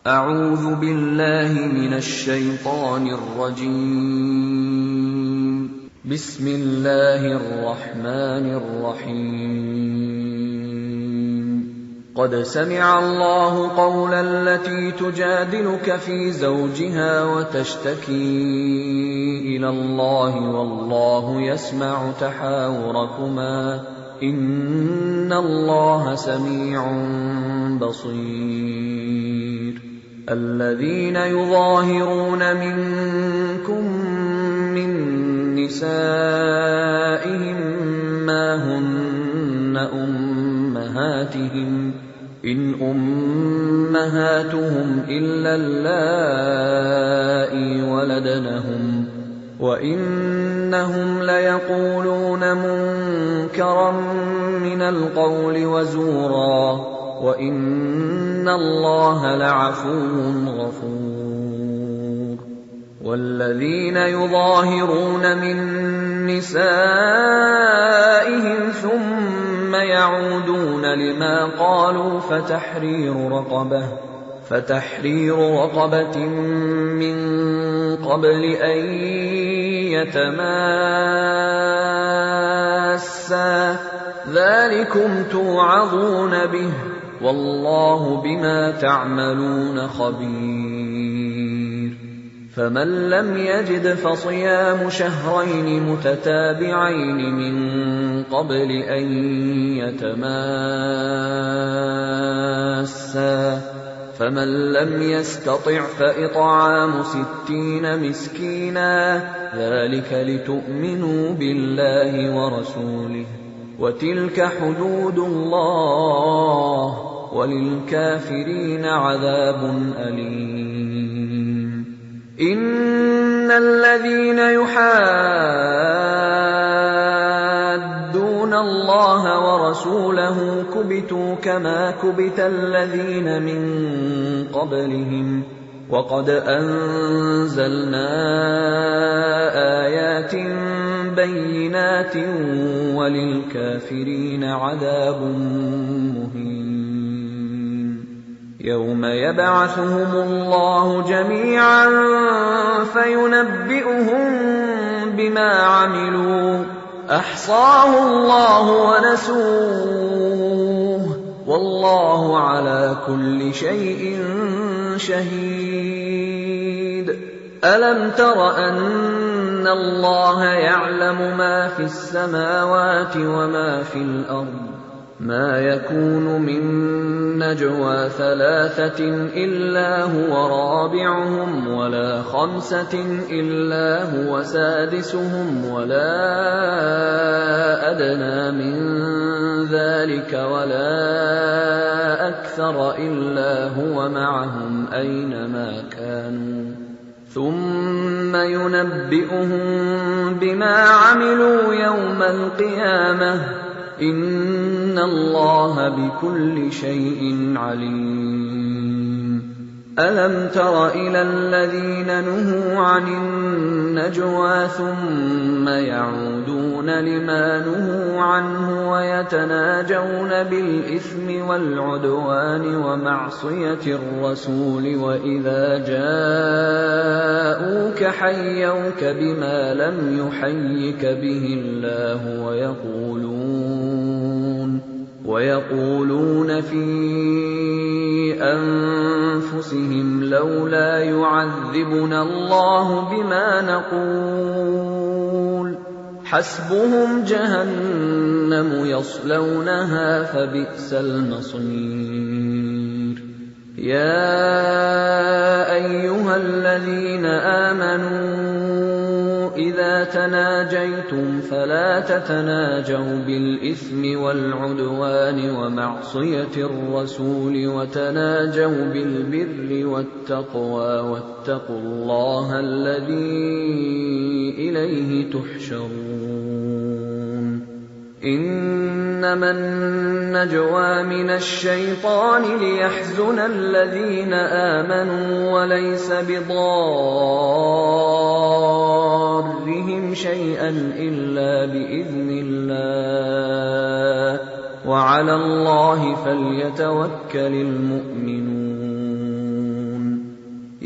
أعوذ بالله من الشيطان الرجيم. بسم الله الرحمن الرحيم. قد سمع الله قول التي تجادلك في زوجها وتشتكي إلى الله والله يسمع تحاوركما إن الله سميع بصير. الذين يظاهرون منكم من نسائهم ما هن أمهاتهم إن أمهاتهم إلا اللائي ولدنهم وإنهم ليقولون منكرا من القول وزورا وإن الله لعفو غفور. والذين يظاهرون من نسائهم ثم يعودون لما قالوا فتحرير رقبة من قبل أن يتماسا ذلكم توعظون به والله بما تعملون خبير. فمن لم يجد فصيام شهرين متتابعين من قبل أن يتماسا فمن لم يستطع فإطعام 60 مسكينا ذلك لتؤمنوا بالله ورسوله وتلك حدود الله وللكافرين عذاب أليم. إن الذين يحادون الله ورسوله كبتوا كما كبت الذين من قبلهم وقد أنزلنا آيات بينات وللكافرين عذاب مهين. يوم يبعثهم الله جميعا فينبئهم بما عملوا أحصاه الله ونسوه والله على كل شيء شهيد. ألم تر أن الله يعلم ما في السماوات وما في الأرض ما يكون من نجوى 3 إلا هو رابعهم ولا 5 إلا هو سادسهم ولا أدنى من ذلك ولا أكثر إلا هو معهم أينما كانوا ثم ينبئهم بما عملوا يوم القيامة إن الله بكل شيء عليم. ألم تر إلى الذين نهوا عن النجوى ثم يعودون لما نهوا عنه ويتناجون بالإثم والعدوان ومعصية الرسول وإذا جاءوك حيوك بما لم يحيك به الله ويقولون في أنفسهم لولا يعذبنا الله بما نقول حسبهم جهنم يصلونها فبئس المصير. يا أيها الذين آمنوا إذا تناجيتم فلا تتناجوا بالإثم والعدوان ومعصية الرسول وتناجوا بالبر والتقوى واتقوا الله الذي إليه تحشرون. إنما النجوى من الشيطان ليحزن الذين آمنوا وليس بضارهم شيئا إلا بإذن الله وعلى الله فليتوكل المؤمنون.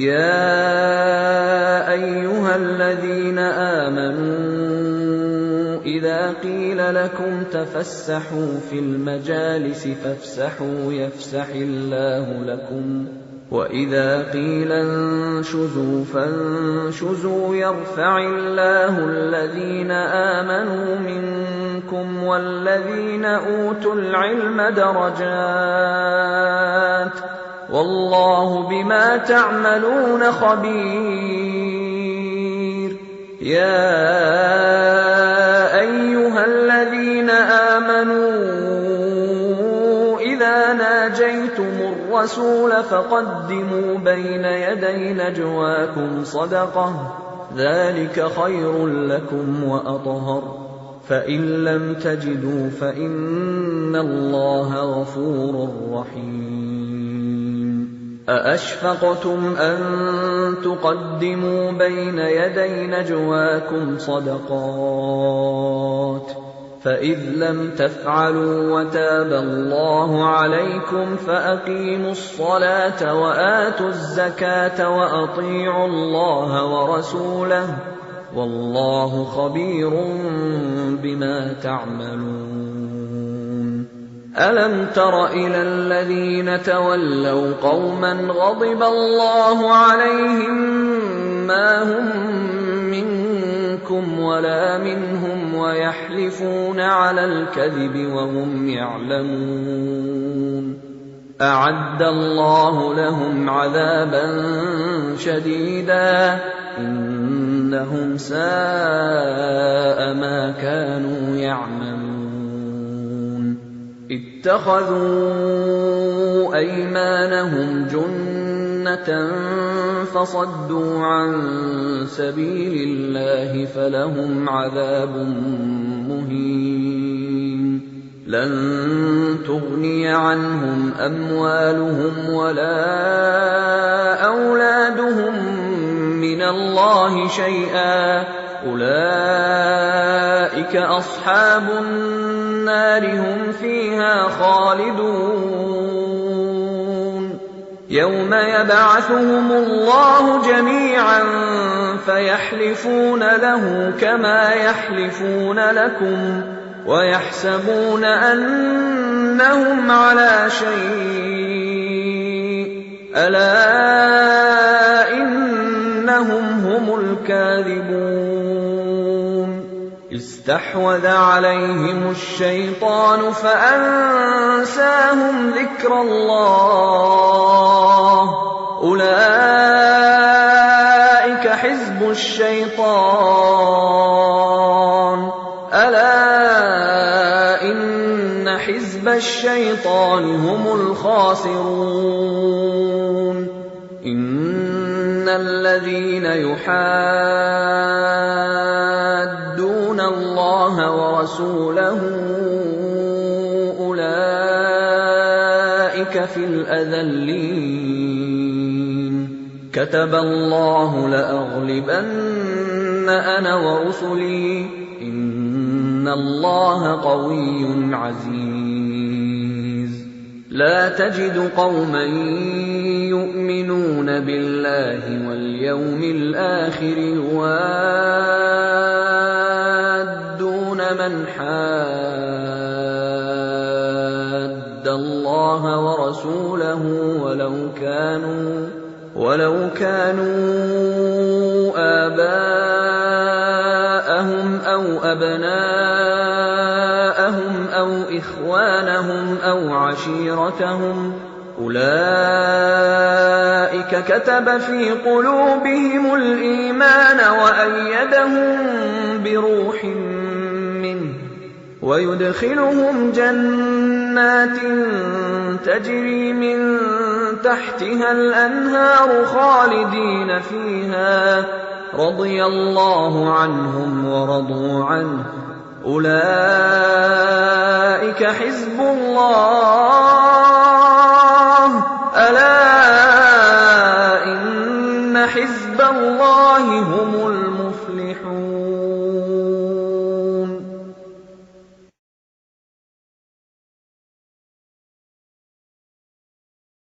يَا أَيُّهَا الَّذِينَ آمَنُوا إِذَا قِيلَ لَكُمْ تَفَسَّحُوا فِي الْمَجَالِسِ فَافْسَحُوا يَفْسَحِ اللَّهُ لَكُمْ وَإِذَا قِيلَ انشُزُوا فَانشُزُوا يَرْفَعِ اللَّهُ الَّذِينَ آمَنُوا مِنكُمْ وَالَّذِينَ أُوتُوا الْعِلْمَ دَرَجَاتٍ وَاللَّهُ بِمَا تَعْمَلُونَ خَبِيرٌ يَا أَيُّهَا الَّذِينَ آمَنُوا إِذَا نَاجَيْتُمُ الرَّسُولَ فَقَدِّمُوا بَيْنَ يَدَيْ نَجْوَاكُمْ صَدَقَةً ذَلِكَ خَيْرٌ لَّكُمْ وَأَطْهَرُ فَإِن لَّمْ تَجِدُوا فَإِنَّ اللَّهَ غَفُورٌ رَّحِيمٌ أَأَشْفَقْتُمْ أَن تُقَدِّمُوا بَيْنَ يَدَيْ نَجْوَاكُمْ صَدَقَاتٍ فَإِذْ لَمْ تَفْعَلُوا وَتَابَ اللَّهُ عَلَيْكُمْ فَأَقِيمُوا الصَّلَاةَ وَآتُوا الزَّكَاةَ وَأَطِيعُوا اللَّهَ وَرَسُولَهُ وَاللَّهُ خَبِيرٌ بِمَا تَعْمَلُونَ أَلَمْ تَرَ إِلَى الَّذِينَ تَوَلَّوْا قَوْمًا غَضِبَ اللَّهُ عَلَيْهِم مَّا هُم مِّنكُمْ وَلَا مِنْهُمْ وَيَحْلِفُونَ عَلَى الْكَذِبِ وَهُمْ يَعْلَمُونَ أَعَدَّ اللَّهُ لَهُمْ عَذَابًا شَدِيدًا إِنَّهُمْ سَاءَ مَا كَانُوا يَعْمَلُونَ اتَّخَذُوا أَيْمَانَهُمْ جُنَّةً فَصَدُّوا عَن سَبِيلِ اللَّهِ فَلَهُمْ عَذَابٌ مُّهِينٌ لَّن تُغْنِيَ عَنْهُمْ أَمْوَالُهُمْ وَلَا أَوْلَادُهُم مِّنَ اللَّهِ شَيْئًا أُولَٰئِكَ أَصْحَابُ النَّارِ هُمْ فِيهَا خَالِدُونَ يَوْمَ يَبْعَثُهُمُ اللَّهُ جَمِيعًا فَيَحْلِفُونَ لَهُ كَمَا يَحْلِفُونَ لَكُمْ وَيَحْسَبُونَ أَنَّهُمْ عَلَىٰ شَيْءٍ أَلَا إِنَّهُمْ هُمُ الْكَاذِبُونَ اسْتَحْوَذَ عَلَيْهِمُ الشَّيْطَانُ فَأَنسَاهُمْ ذِكْرَ اللَّهِ أُولَٰئِكَ حِزْبُ الشَّيْطَانِ أَلَا إِنَّ حِزْبَ الشَّيْطَانِ هُمُ الْخَاسِرُونَ إِنَّ الَّذِينَ يُحَادُّونَ اللَّهَ وَرَسُولَهُ أُولَٰئِكَ فِي الْأَذَلِّينَ كَتَبَ اللَّهُ لَأَغْلِبَنَّ أَنَا وَرُسُلِي إِنَّ اللَّهَ قَوِيٌّ عَزِيزٌ لَا تَجِدُ قَوْمًا يُؤْمِنُونَ بِاللَّهِ وَالْيَوْمِ الْآخِرِ يُوَادُّونَ مَنْ حَادَّ اللَّهَ وَرَسُولَهُ وَلَوْ كَانُوا آبَاءَهُمْ أَوْ أَبْنَاءَهُمْ أَوْ إِخْوَانَهُمْ أَوْ عَشِيرَتَهُمْ أُولَٰئِكَ كَتَبَ فِي قُلُوبِهِمُ الْإِيمَانَ وَأَيَّدَهُم بِرُوحٍ مِّنْهُ وَيُدْخِلُهُمْ جَنَّاتٍ تَجْرِي مِن تَحْتِهَا الْأَنْهَارُ خَالِدِينَ فِيهَا رَضِيَ اللَّهُ عَنْهُمْ وَرَضُوا عَنْهُ أُولَٰئِكَ حِزْبُ اللَّهِ